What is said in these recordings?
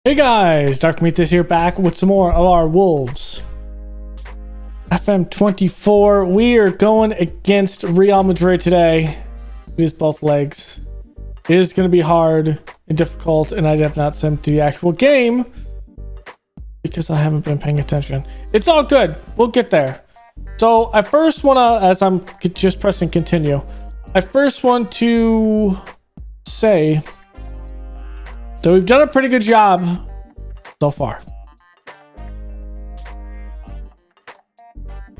Hey guys, Dr. Meat here back with some more of our Wolves. FM24, we are going against Real Madrid today. It is both legs. It is going to be hard and difficult, and I have not sent the actual game because I haven't been paying attention. It's all good. We'll get there. So I first want to, as I'm just pressing continue, I first want to say that we've done a pretty good job so far.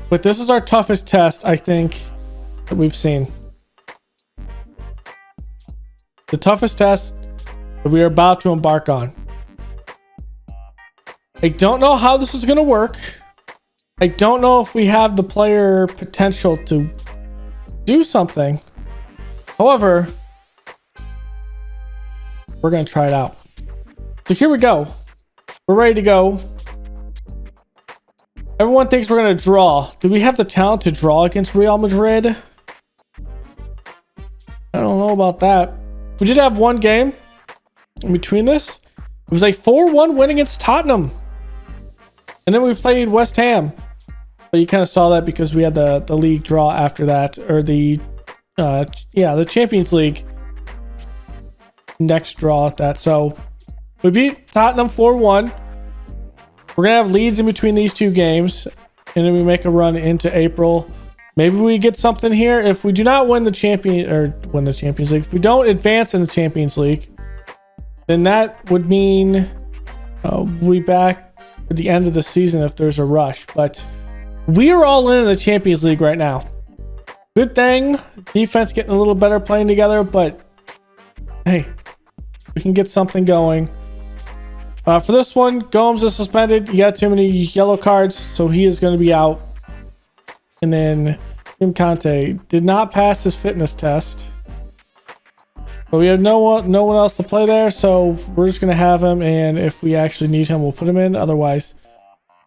But this is our toughest test, I think, that we've seen. The toughest test that we are about to embark on. I don't know how this is going to work. I don't know if we have the player potential to do something. However, we're going to try it out. So here we go. We're ready to go. Everyone thinks we're going to draw. Do we have the talent to draw against Real Madrid? I don't know about that. We did have one game in between this. It was a 4-1 win against Tottenham. And then we played West Ham. But you kind of saw that because we had the league draw after that. Or the Champions League next draw at that. So we beat Tottenham 4-1. We're going to have leads in between these two games. And then we make a run into April. Maybe we get something here. If we do not win the Champions League, if we don't advance in the Champions League, then that would mean we'll be back at the end of the season if there's a rush. But we are all in the Champions League right now. Good thing. Defense getting a little better playing together, but hey, we can get something going. For this one, Gomes is suspended. He got too many yellow cards, so he is going to be out. And then Jim Conte did not pass his fitness test. But we have no one else to play there, so we're just going to have him. And if we actually need him, we'll put him in. Otherwise,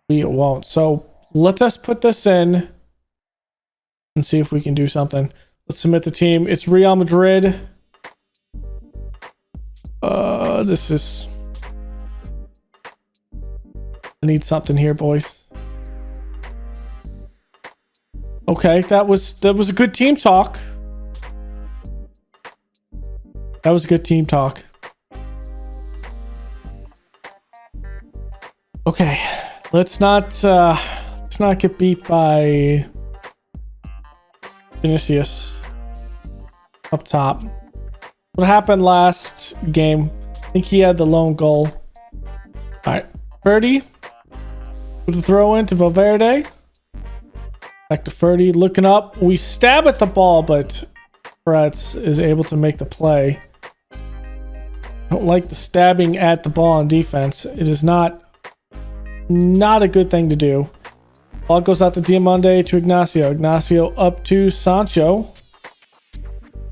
we won't. So let us put this in and see if we can do something. Let's submit the team. It's Real Madrid. This is... I need something here, boys. Okay, that was a good team talk. That was a good team talk. Okay, let's not get beat by Vinicius up top. What happened last game? I think he had the lone goal. All right, Ferdy with the throw in to Valverde. Back to Ferdy, looking up. We stab at the ball, but Pretz is able to make the play. Don't like the stabbing at the ball on defense. It is not a good thing to do. Ball goes out to Diamande to Ignacio. Ignacio up to Sancho.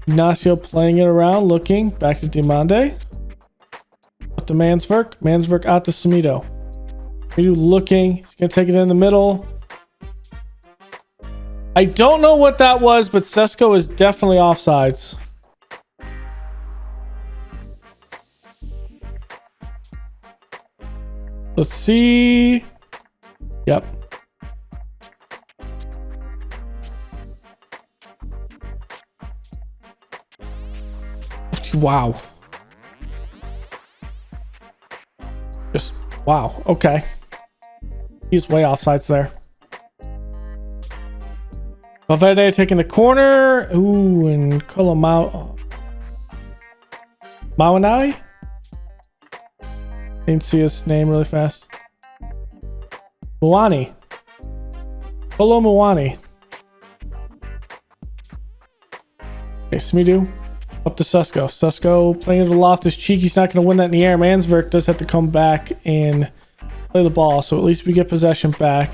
Ignacio playing it around, looking. Back to Diamande. Up to Mansverk. Mansverk out to Semedo. Semedo looking. He's going to take it in the middle. I don't know what that was, but Sesko is definitely offsides. Let's see. Yep. Wow. Just wow. Okay. He's way offsides there. Valverde taking the corner. Ooh, and Mawanai? Didn't see his name really fast. Muani. Kolo Muani. Okay, Semedo. Up to Sesko. Sesko playing to the Loftus Cheek. He's not going to win that in the air. Mansverk does have to come back and play the ball. So at least we get possession back.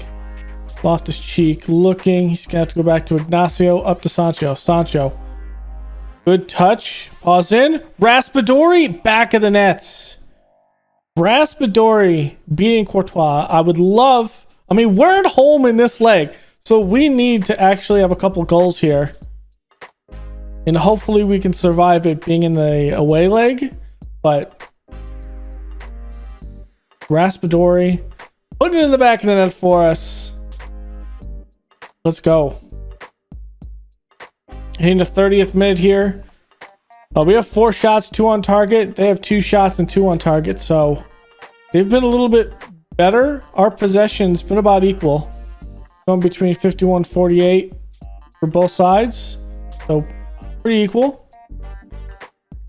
Loftus Cheek looking. He's going to have to go back to Ignacio. Up to Sancho. Sancho. Good touch. Pause in. Raspadori. Back of the nets. Raspadori beating Courtois. I would love... I mean, we're at home in this leg. So we need to actually have a couple goals here. And hopefully we can survive it being in the away leg. But Raspadori. Put it in the back of the net for us. Let's go. Hitting the 30th minute here. We have 4 shots, 2 on target. They have 2 shots and 2 on target. So they've been a little bit better. Our possession's been about equal. Going between 51-48 for both sides. So pretty equal.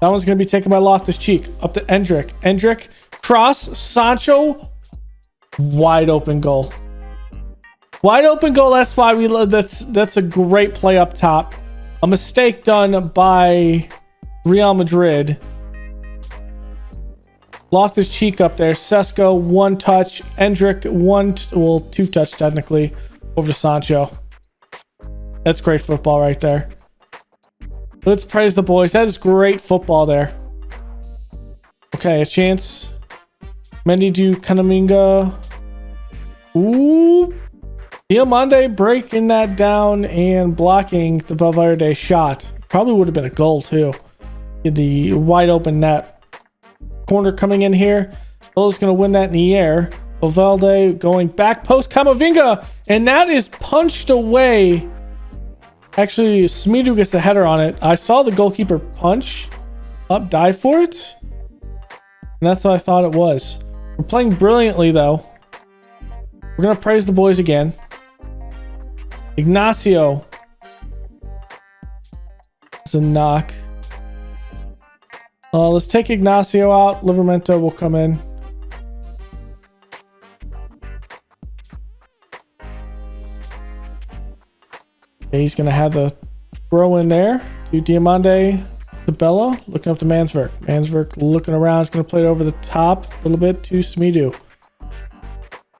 That one's going to be taken by Loftus-Cheek. Up to Endrick. Endrick. Cross. Sancho. Wide open goal. Wide open goal. That's why we love. That's a great play up top. A mistake done by Real Madrid. Loftus-Cheek up there. Sesko, 1 touch. Endrick, 2 touch technically. Over to Sancho. That's great football right there. Let's praise the boys. That is great football there. Okay, a chance. Mendy to Kanaminga. Ooh. Diamande breaking that down and blocking the Valverde shot. Probably would have been a goal too. The wide open net. Corner coming in here. Bella's going to win that in the air. Valverde going back post. Kamavinga. And that is punched away. Actually, Smidu gets the header on it. I saw the goalkeeper punch up, dive for it. And that's what I thought it was. We're playing brilliantly, though. We're going to praise the boys again. Ignacio. It's a knock. Let's take Ignacio out. Livramento will come in. He's going to have the throw in there to Diamande to Bella. Looking up to Mansverk. Mansverk looking around. He's going to play it over the top a little bit to Smidu.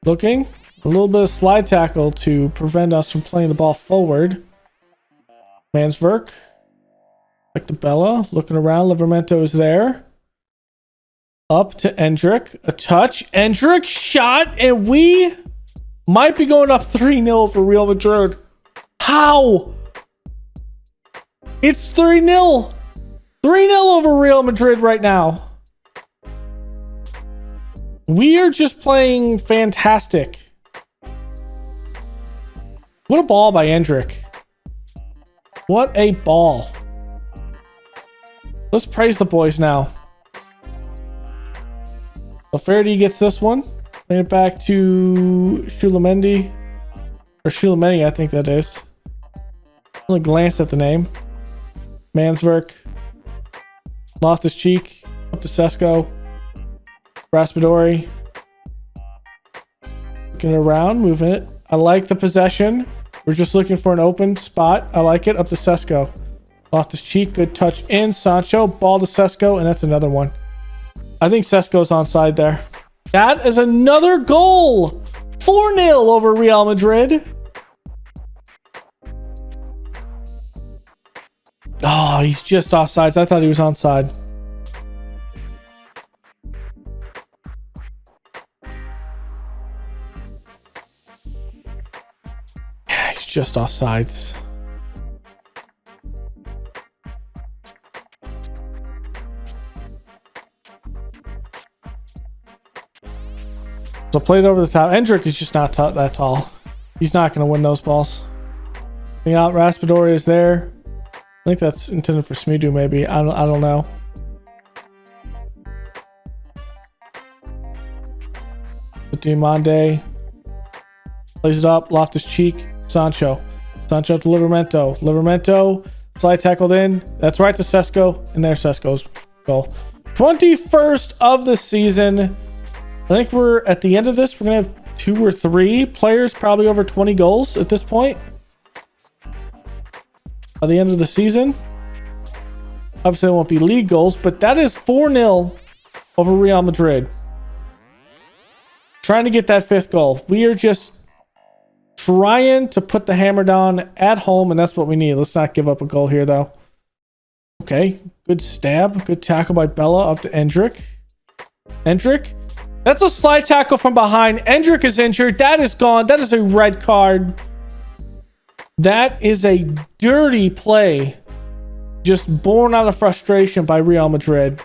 Looking. A little bit of slide tackle to prevent us from playing the ball forward. Mansverk. Back to Bella. Looking around. Livramento is there. Up to Endrick. A touch. Endrick shot. And we might be going up 3-0 for Real Madrid. How? It's 3-0. 3-0 over Real Madrid right now. We are just playing fantastic. What a ball by Endrick. What a ball. Let's praise the boys now. O'Flaherty gets this one. Bring it back to Shulamendi. Or Shulameni, I think that is. Only glanced at the name. Mansverk. Loftus-Cheek. Up to Sesko. Raspadori. Looking around, moving it. I like the possession. We're just looking for an open spot. I like it. Up to Sesko. Loftus-Cheek. Good touch in. Sancho. Ball to Sesko. And that's another one. I think Sesko's onside there. That is another goal. 4-0 over Real Madrid. Oh, he's just offsides. I thought he was onside. Yeah, he's just offsides. So played over the top. Endrick is just not that tall. He's not going to win those balls. Out, Raspadori is there. I think that's intended for Smidu, maybe. I don't know. Diamande plays it up. Loftus-Cheek. Sancho. Sancho to Livramento. Livramento slide tackled in. That's right to Sesko. And there's Sesko's goal. 21st of the season. I think we're at the end of this. We're going to have 2 or 3 players probably over 20 goals at this point. By the end of the season. Obviously, it won't be league goals, but that is 4-0 over Real Madrid. Trying to get that 5th goal. We are just trying to put the hammer down at home, and that's what we need. Let's not give up a goal here, though. Okay, good stab. Good tackle by Bella up to Endrick. Endrick. That's a slide tackle from behind. Endrick is injured. That is gone. That is a red card. That is a dirty play. Just born out of frustration by Real Madrid.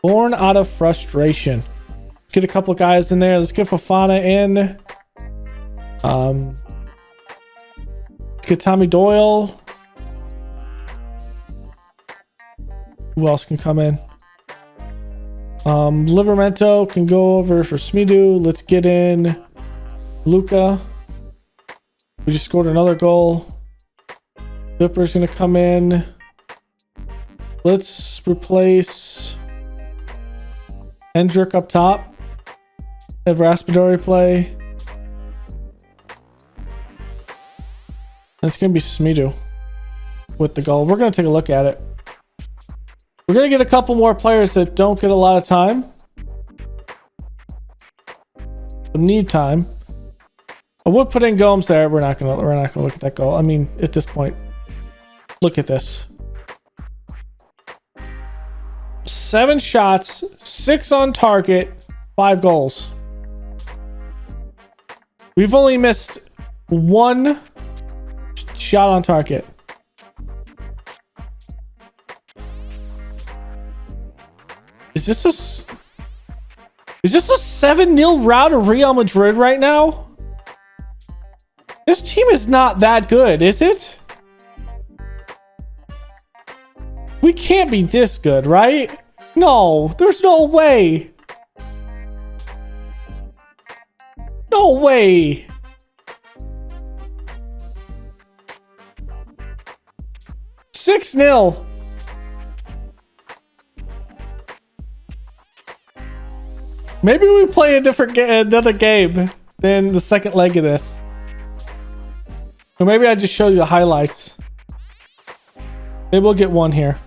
Born out of frustration. get a couple of guys in there. Let's get Fofana in. Let's get Tommy Doyle. Who else can come in? Livramento can go over for Smidu. Let's get in Luca. We just scored another goal. Zipper's gonna come in. Let's replace Hendrick up top. Have Raspadori play. It's gonna be Smidu with the goal. We're gonna take a look at it. We're gonna get a couple more players that don't get a lot of time. Need time. I would put in Gomes there. We're not gonna look at that goal. I mean, at this point, look at this. 7 shots, 6 on target, 5 goals. We've only missed 1 shot on target. Is this a 7-0 rout of Real Madrid right now? This team is not that good, is it? We can't be this good, right? No, there's no way. No way. Six 0. Maybe we play another game than the second leg of this. Or maybe I just show you the highlights. Maybe we'll get one here.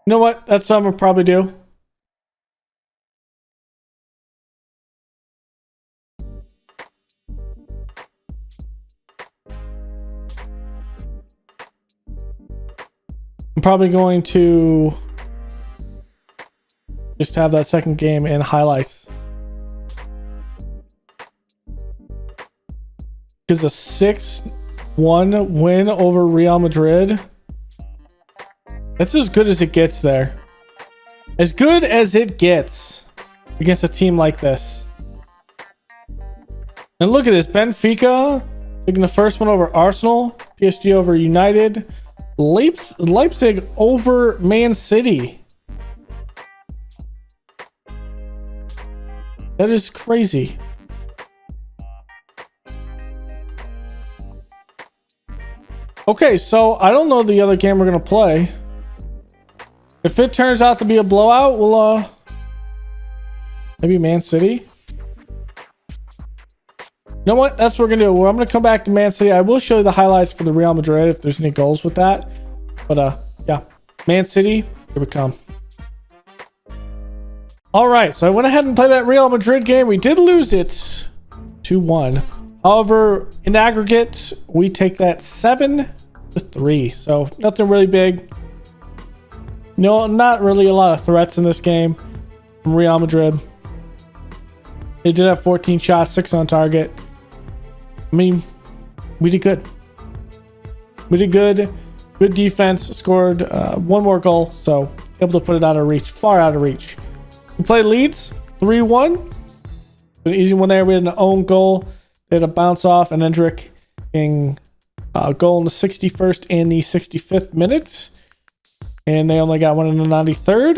You know what? That's what I'm gonna probably do. I'm probably going to just have that second game in highlights. Because a 6-1 win over Real Madrid. That's as good as it gets there. As good as it gets against a team like this. And look at this. Benfica taking the first one over Arsenal. PSG over United. Leipzig over Man City. That is crazy. Okay, so I don't know the other game we're gonna play. If it turns out to be a blowout, we'll maybe Man City. You know what? That's what we're gonna do. Well, I'm gonna come back to Man City. I will show you the highlights for the Real Madrid if there's any goals with that. But yeah, Man City, here we come. All right, so I went ahead and played that Real Madrid game. We did lose it 2-1. However, in aggregate, we take that 7-3. So nothing really big. No, not really a lot of threats in this game from Real Madrid. They did have 14 shots, 6 on target. I mean, we did good. We did good. Good defense. Scored 1 more goal, so able to put it out of reach, far out of reach. We played Leeds 3-1. An easy one there. We had an own goal. They had a bounce off, and Hendrick getting a goal in the 61st and the 65th minutes. And they only got one in the 93rd.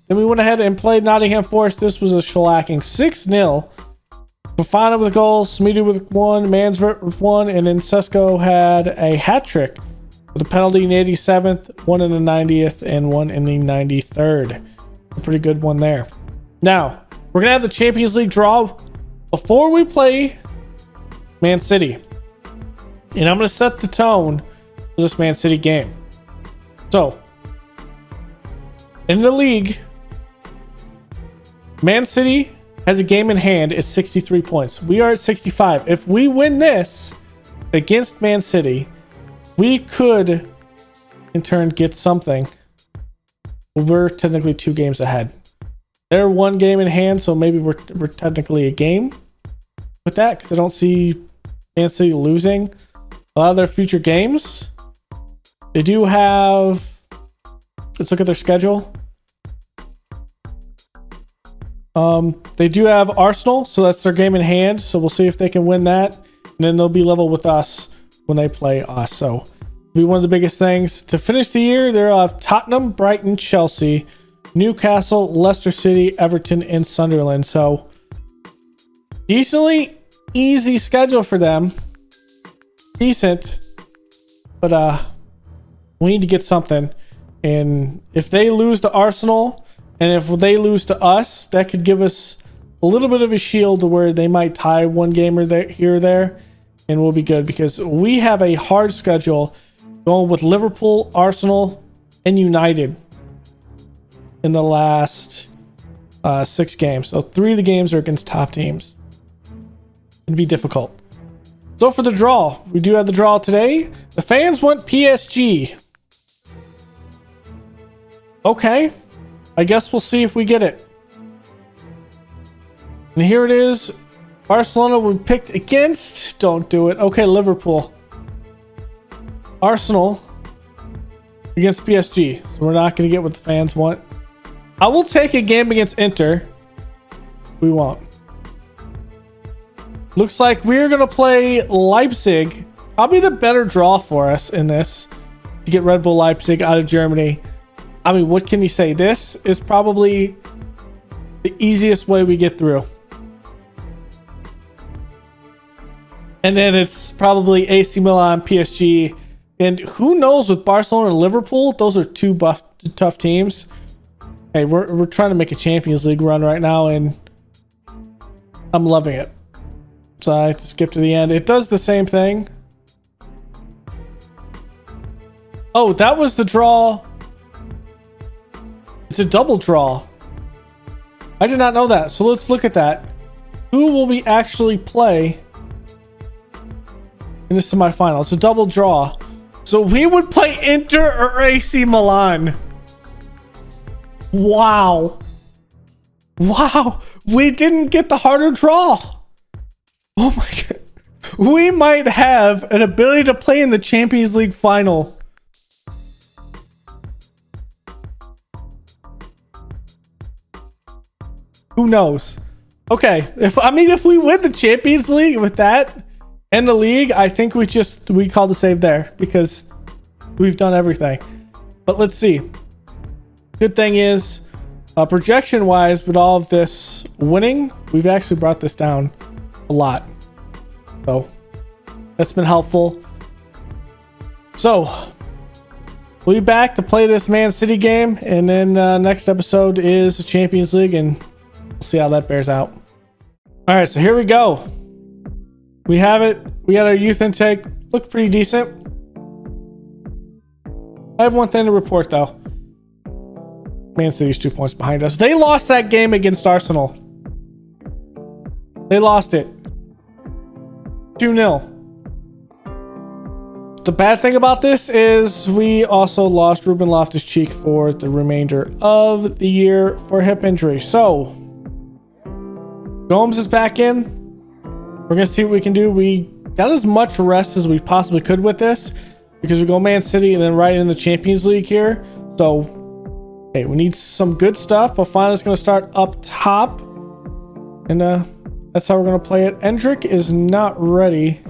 Then we went ahead and played Nottingham Forest. This was a shellacking 6-0. Fofana with a goal, Smeedy with 1, Mansvert with 1, and then Sesko had a hat trick with a penalty in the 87th, 1 in the 90th, and 1 in the 93rd. A pretty good one there. Now, we're going to have the Champions League draw before we play Man City. And I'm going to set the tone for this Man City game. So, in the league, Man City has a game in hand at 63 points. We are at 65. If we win this against Man City, we could, in turn, get something. We're technically 2 games ahead. They're 1 game in hand, so maybe we're technically a game with that, because I don't see Man City losing a lot of their future games. They do have... Let's look at their schedule. They do have Arsenal, so that's their game in hand. So we'll see if they can win that. And then they'll be level with us when they play us. So it'll be one of the biggest things. To finish the year, they'll have Tottenham, Brighton, Chelsea, Newcastle, Leicester City, Everton, and Sunderland. So decently easy schedule for them. Decent. But we need to get something. And if they lose to Arsenal, and if they lose to us, that could give us a little bit of a shield to where they might tie one game or there, here or there, and we'll be good because we have a hard schedule going with Liverpool, Arsenal, and United in the last 6 games. So 3 of the games are against top teams. It'd be difficult. So for the draw, we do have the draw today. The fans want PSG. Okay. I guess we'll see if we get it. And here it is. Barcelona we picked against. Don't do it. Okay, Liverpool. Arsenal against PSG. So we're not going to get what the fans want. I will take a game against Inter. We won't. Looks like we're going to play Leipzig. Probably the better draw for us in this. To get Red Bull Leipzig out of Germany. I mean, what can you say? This is probably the easiest way we get through. And then it's probably AC Milan, PSG. And who knows with Barcelona and Liverpool? Those are 2 tough teams. Hey, we're trying to make a Champions League run right now, and I'm loving it. So I have to skip to the end. It does the same thing. Oh, that was the draw. It's a double draw. I did not know that. So let's look at that. Who will we actually play in the semifinal? It's a double draw. So we would play Inter or AC Milan. Wow. Wow. We didn't get the harder draw. Oh my God. We might have an ability to play in the Champions League final. Who knows? Okay. If we win the Champions League with that and the league, I think we call the save there because we've done everything. But let's see. Good thing is, projection wise, with all of this winning, we've actually brought this down a lot. So that's been helpful. So we'll be back to play this Man City game, and then next episode is the Champions League, and we'll see how that bears out. All right, so here we go. We have it. We got our youth intake. Looked pretty decent. I have one thing to report though. Man City's 2 points behind us. They lost that game against Arsenal. They lost it 2-0. The bad thing about this is we also lost Ruben Loftus-Cheek for the remainder of the year for hip injury. So Gomes is back in. We're going to see what we can do. We got as much rest as we possibly could with this because we go Man City and then right in the Champions League here. So, hey, we need some good stuff. Fofana's going to start up top. And that's how we're going to play it. Endrick is not ready.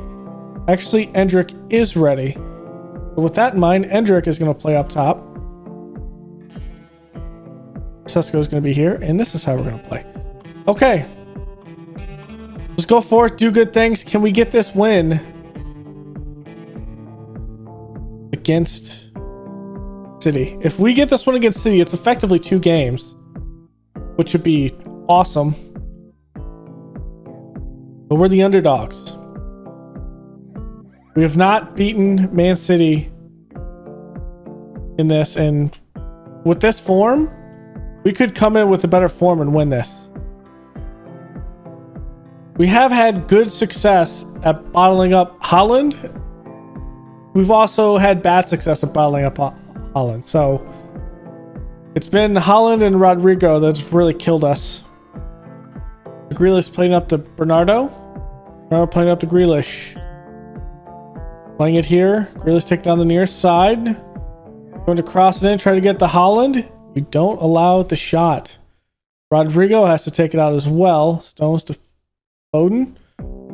Actually, Endrick is ready. So with that in mind, Endrick is going to play up top. Sesko is going to be here. And this is how we're going to play. Okay. Let's go forth, do good things. Can we get this win against City? If we get this one against City, it's effectively 2 games, which would be awesome. But we're the underdogs. We have not beaten Man City in this, and with this form, we could come in with a better form and win this. We have had good success at bottling up Holland. We've also had bad success at bottling up Holland. So it's been Holland and Rodrigo that's really killed us. Grealish playing up to Bernardo. Bernardo playing up to Grealish. Playing it here. Grealish taking on the near side. Going to cross it in, try to get the Holland. We don't allow the shot. Rodrigo has to take it out as well. Stones to Foden.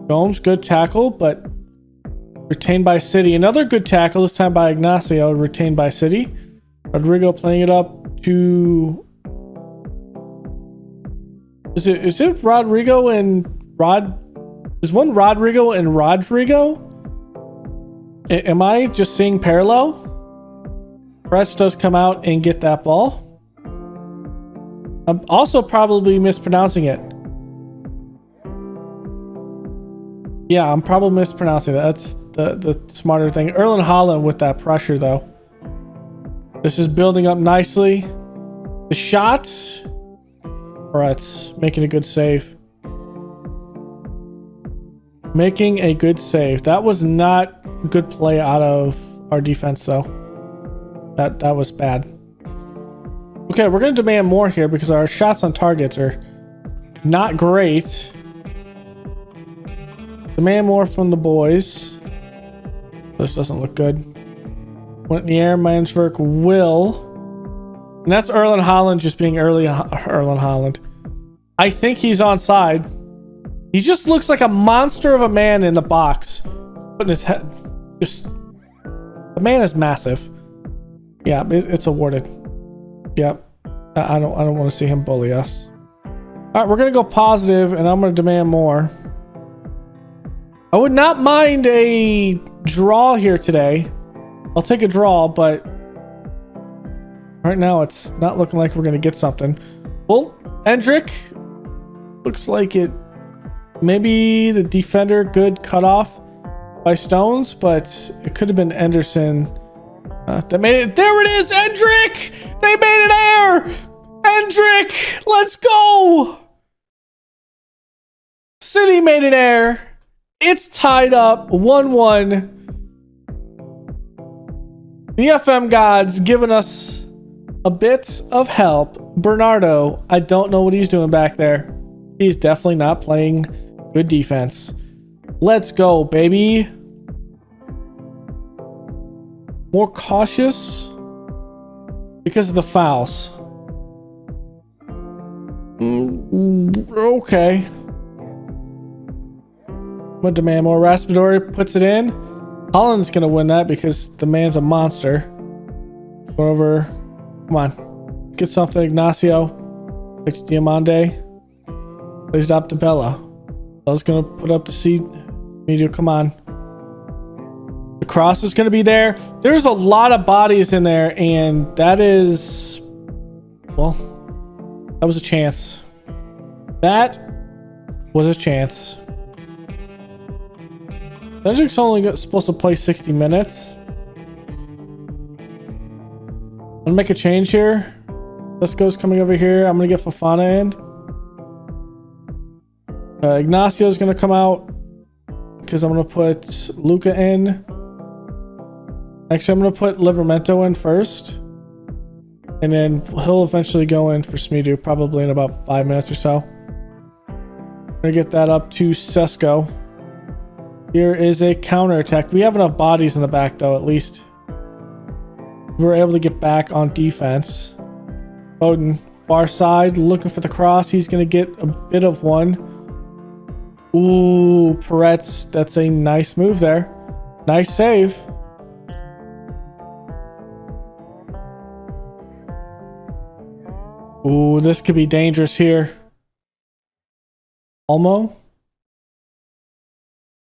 Gomes, good tackle, but retained by City. Another good tackle, this time by Ignacio, retained by City. Rodrigo playing it up to... Is it Rodrigo and Rod? Is one Rodrigo and Rodrigo? Am I just seeing parallel? Press does come out and get that ball. I'm also probably mispronouncing it. Yeah, I'm probably mispronouncing that. That's the smarter thing. Erling Haaland with that pressure, though. This is building up nicely. The shots. Brett's making a good save. Making a good save. That was not a good play out of our defense, though. That was bad. Okay, we're going to demand more here because our shots on targets are not great. Demand more from the boys. This doesn't look good. Went in the air. Mansverk will. And that's Erling Haaland just being Erling Haaland. I think he's onside. He just looks like a monster of a man in the box. Putting his head. Just. The man is massive. Yeah, it's awarded. Yep. I don't want to see him bully us. Alright, we're gonna go positive and I'm gonna demand more. I would not mind a draw here today. I'll take a draw, but right now it's not looking like we're gonna get something. Well, Endrick looks like it. Maybe the defender good cut off by Stones, but it could have been Anderson. That made it. There it is, Endrick! They made it air! Endrick! Let's go! City made it air. It's tied up 1-1. The FM gods giving us a bit of help. Bernardo, I don't know what he's doing back there. He's definitely not playing good defense. Let's go, baby. More cautious because of the fouls. Okay. I'm gonna demand more. Raspadori puts it in. Holland's gonna win that because the man's a monster. Go over. Come on. Get something. Ignacio. Like Diamande. Plays it up to Bella. Bella's gonna put up the seat. Media, come on. The cross is gonna be there. There's a lot of bodies in there, and that is... Well, that was a chance. That was a chance. Cedric's only supposed to play 60 minutes. I'm gonna make a change here. Lesko's coming over here. I'm gonna get Fofana in. Ignacio's gonna come out because I'm gonna put Luca in. Actually, I'm gonna put Livramento in first, and then he'll eventually go in for Smidu, probably in about 5 minutes or so. I'm gonna get that up to Sesko. Here is a counter attack. We have enough bodies in the back, though, at least. We're able to get back on defense. Foden, far side, looking for the cross. He's going to get a bit of one. Ooh, Peretz. That's a nice move there. Nice save. Ooh, this could be dangerous here. Olmo.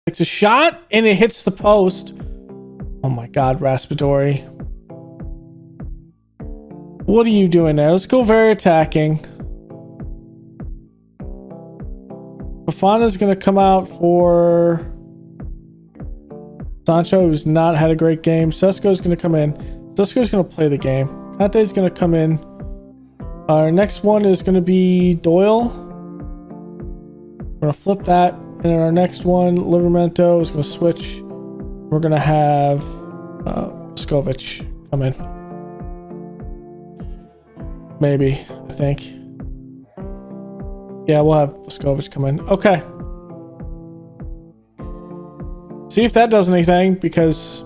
Takes a shot and it hits the post. Oh my god, Raspadori. What are you doing there? Let's go very attacking. Fofana's going to come out for Sancho, who's not had a great game. Sesko's going to come in. Sesko's going to play the game. Kante's going to come in. Our next one is going to be Doyle. We're going to flip that. And our next one, Livramento, is going to switch. We're going to have Skovic come in. Maybe, I think. Yeah, we'll have Skovic come in. Okay. See if that does anything, because...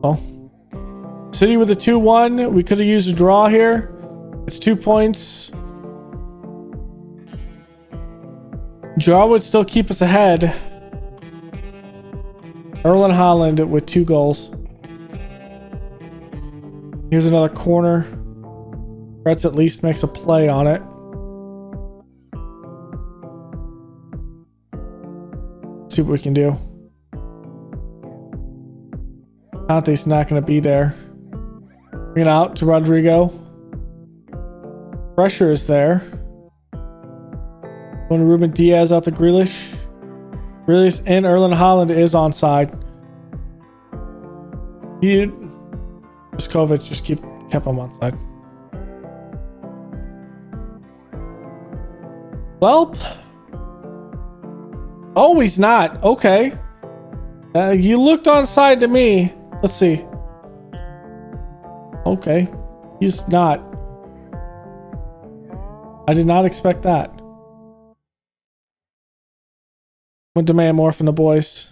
Well... City with a 2-1. We could have used a draw here. It's 2 points. Draw would still keep us ahead. Erling Haaland with 2 goals. Here's another corner. Reds at least makes a play on it. Let's see what we can do. Conte's not going to be there. Bring it out to Rodrigo. Pressure is there. Going to Ruben Diaz out to Grealish. Grealish and Erling Haaland is onside. Kovac just kept him onside. Well. Oh, he's not. Okay. You looked onside to me. Let's see. Okay. He's not. I did not expect that. Would demand more from the boys.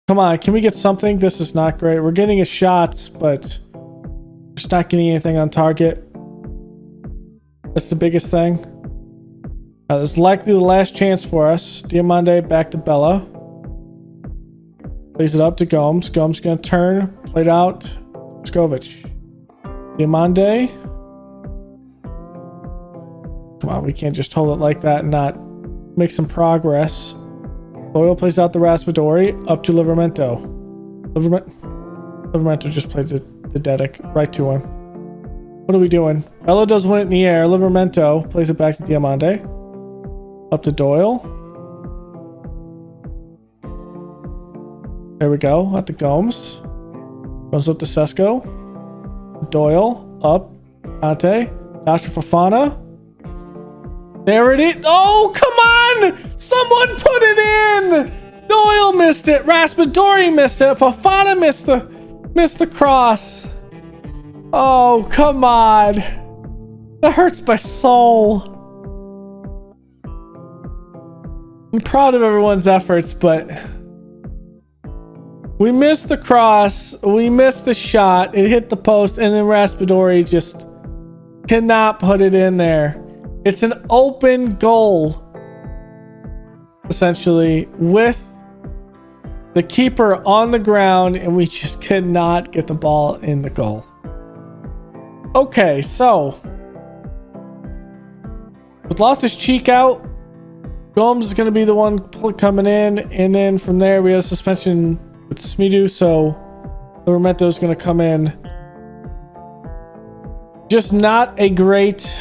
Come on, can we get something? This is not great. We're getting his shots, but we're just not getting anything on target. That's the biggest thing. This is likely the last chance for us. Diamande back to Bella. Plays it up to Gomes. Gomes gonna turn. Played out. Skovic. Diamande. Come on, we can't just hold it like that and not make some progress. Doyle plays out the Raspadori. Up to Livramento. Livramento just plays the Dedic right to him. What are we doing? Bella does win it in the air. Livramento plays it back to Diamande. Up to Doyle. There we go. At the Gomes. Goes up to Sesko. Doyle. Up. Conte. Dasha Fofana. There it is. Oh, come on! Someone put it in! Doyle missed it. Raspadori missed it. Fofana missed the cross. Oh, come on. That hurts my soul. I'm proud of everyone's efforts, but we missed the cross. We missed the shot. It hit the post, and then Raspadori just cannot put it in there. It's an open goal, essentially, with the keeper on the ground, and we just cannot get the ball in the goal. Okay, so with Loftus-Cheek out, Gomes is going to be the one coming in, and then from there we have a suspension with Smidu, so Livramento is going to come in. Just not a great...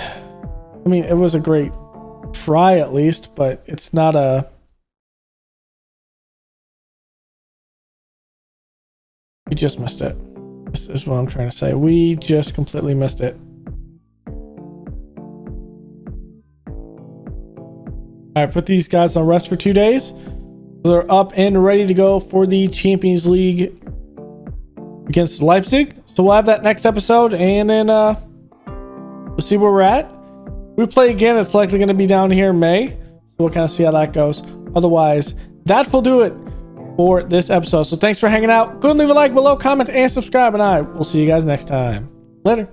I mean, it was a great try at least, but it's not a... We just missed it. This is what I'm trying to say. We just completely missed it. All right, put these guys on rest for 2 days. So they're up and ready to go for the Champions League against Leipzig. So we'll have that next episode, and then we'll see where we're at. We play again, it's likely going to be down here in May, so we'll kind of see how that goes. Otherwise, that will do it for this episode. So thanks for hanging out. Go and leave a like below, comment, and subscribe, and I will see you guys next time. Later.